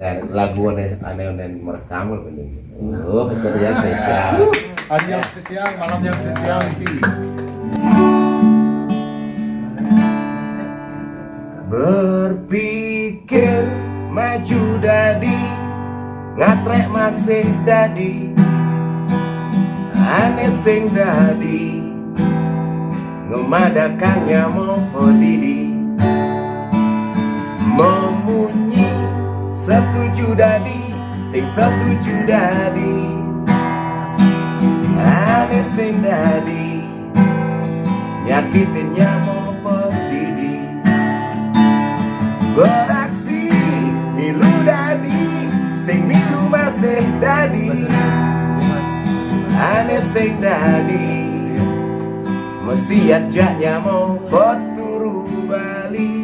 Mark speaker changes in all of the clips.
Speaker 1: Dan lagu aneh merekam bening. Oh, itu dia spesial.
Speaker 2: Hari yang spesial, malam yang spesial ini.
Speaker 1: Berpikir maju dadi, ngatrek masih dadi, aneh sing dadi, ngemadakannya moho didi, memunyi setuju dadi, sing setuju dadi, aneh sing dadi, nyakitinnya moho didi, beraksi milu dadi, sing milu masih dadi, aneh sing dadi, mesti ajaknya mau turu bali.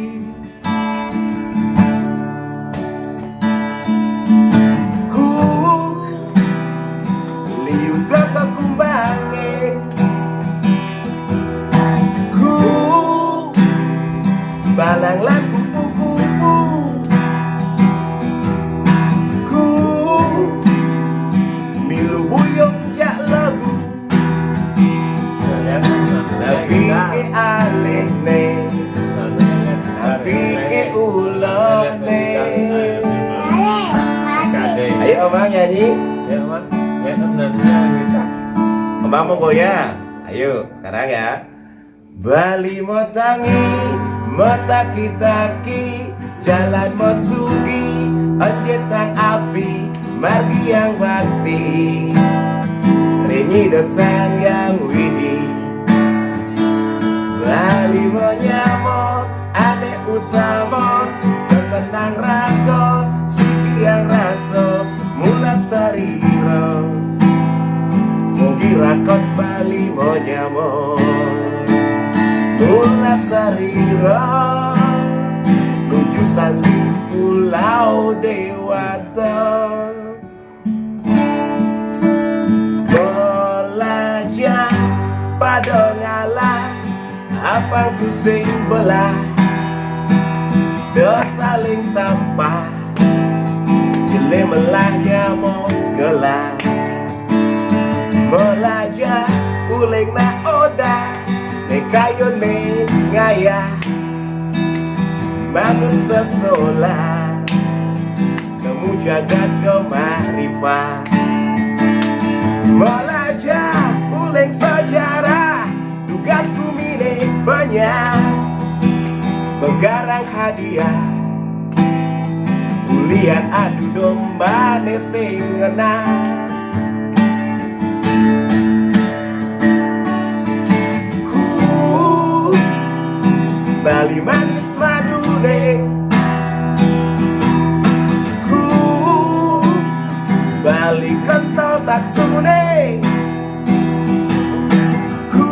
Speaker 1: Ku liu tetap kumbange, ku balang laku kupu-kupu, ku milu buyong jak lagu, tapi ke alih ne, tapi ke ulang ne. Ayo Omang nyanyi.
Speaker 3: Ya Mas, ya sebenarnya kita.
Speaker 1: Omang mau goyang. Ayo sekarang ya. Bali motangi, motaki-taki, jalan mosugi, onjetang api, margi yang bakti, ringi dosan yang widi. Bali monyamo, ane utama, ketenang rago, siki yang raso, mulat sariro, mugi rakot Bali monyamo, mulat sariro, nuju sandi pulau Dewata. Belajar pada ngalah, apa ku sing belah, do saling tampah, gele melahnya mau gelah. Belajar uling na oda, ne kayo ne ngayah, bangun sesolah, kamu jagat kemarifah. Belajar uling sejarah, tugasku mine banyak, menggarang hadiah, kuliah adu domba ne sing ngenah. Ku Bali manis madune, ku Bali kental tak sune, ku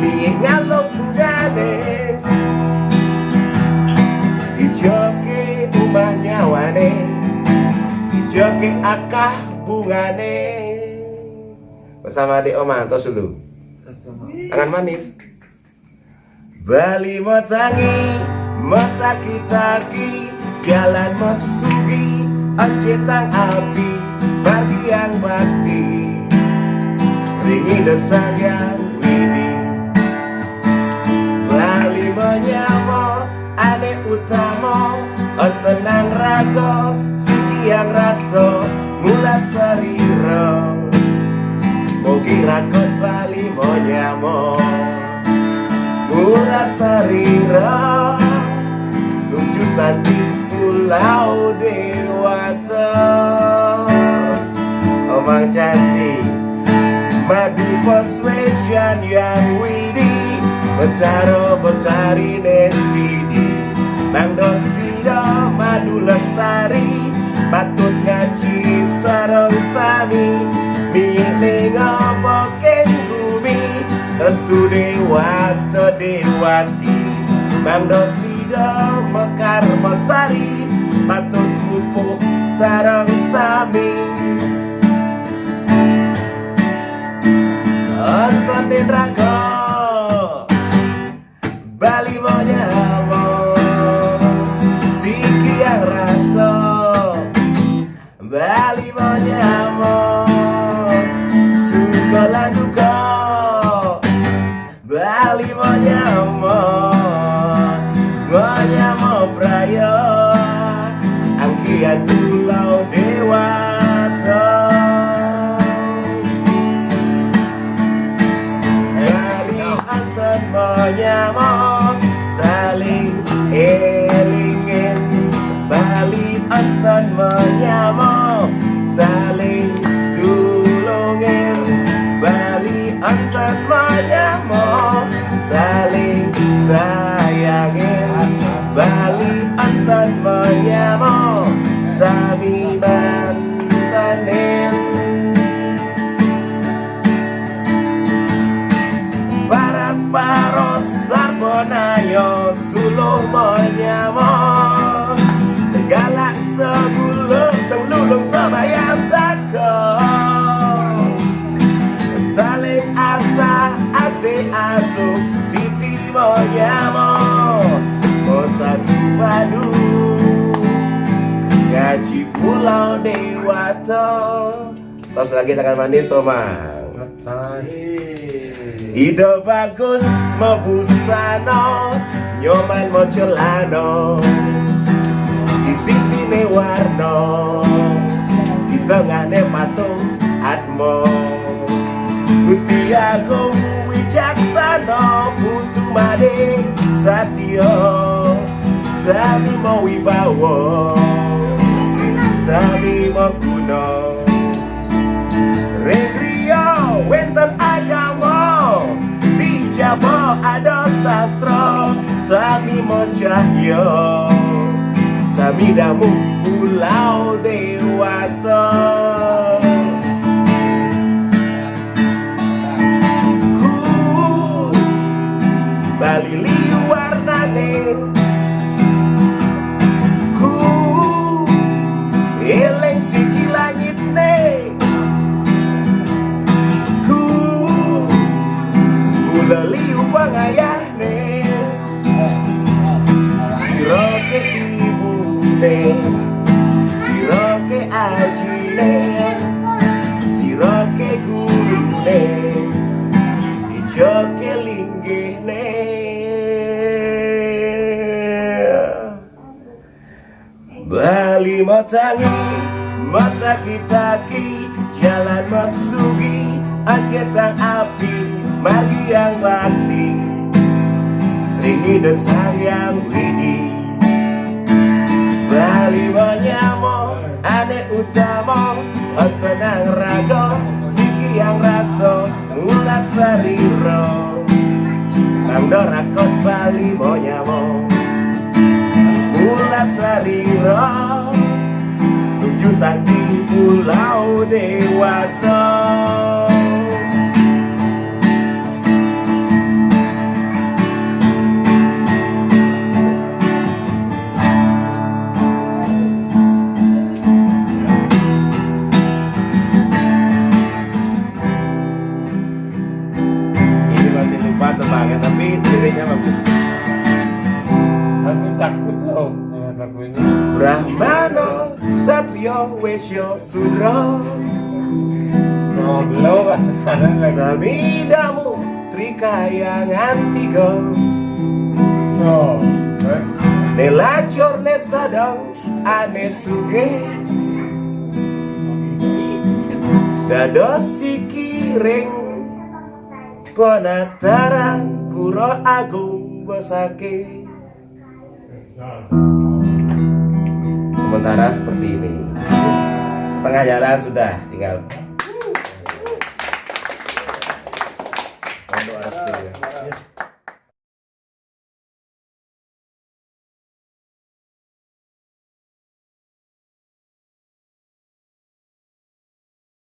Speaker 1: liye ngalok bungane, ijoke umah nyawane, ijoke akah bungane. Bersama adik Oma, tos dulu. Tangan manis. Bali motangi, motaki-taki, jalan mesugi, onjetang api, bagi yang bakti, ringi desang yang widi. Bali menyamo, ane utama, tenang rago, siki yang raso, mulat sariro, mugi rakot Bali menyamo, mulat sariro, nuju sandi pulau Dewata. Omang cantik, madu poswejan yang widi, betaro betari nesidi, nang dosido madu lestari, patut ngaji sarong sami, mie ngoboken bumi, restu Dewata Dewati, bang dosido mekar mesari, patut pupuk sarong sami. Nonton di Drago Bali monyamo, siki yang bagian pulau Dewata. Bali anten menyamar saling elingin, Bali anten menyamar saling tulungin, Bali anten menyamar saling sayangin, Bali anten menyamar sami bantanin. Paras sarbonayo suluh menyamar, segala sebelum semayang takut, saling asa asik asuh titi menyamar, oh satu padu ngaji pulau Dewata. Terus lagi tangan manis Omang. Ide bagus mebusano, nyoman mo celano, di sisine warno, di tengahne patung atmo. Gusti Agung wicaksana, putu made satyo, sami mo wibawa, sami mo kuno. Regrio wenten agama, dijaba ada sastra, sami mo cahyo, sami damu pulau Dewata. Ku Bali liu warnane, ku eleng siki langit ne, laliu pangayahne, siroke ibune, siroke ajine, siroke gurune, ijoke linggihne. Bali matangi, mataki-taki, jalan masugi, ajetang api, margi yang bakti, ringi desang yang widi. Bali menyamo, ane utama, tenang rago, siki yang raso, ulat sariro. Bang dorakot Bali menyamo, ulat sariro, tuju sakti pulau Dewata. Tembaknya tapi liriknya bagus.
Speaker 3: Aku takut loh dengan lagu ini.
Speaker 1: Brahmana Satrio Wesyo Sudra,
Speaker 3: Ngobrol sana lagi.
Speaker 1: Samidamu Trikayangan tiga,
Speaker 3: Oh,
Speaker 1: Nelacor nesadang ane suge, Dadosi kiring Ponataran Kuro Agung Bosake. Sementara seperti ini, setengah jalan sudah, tinggal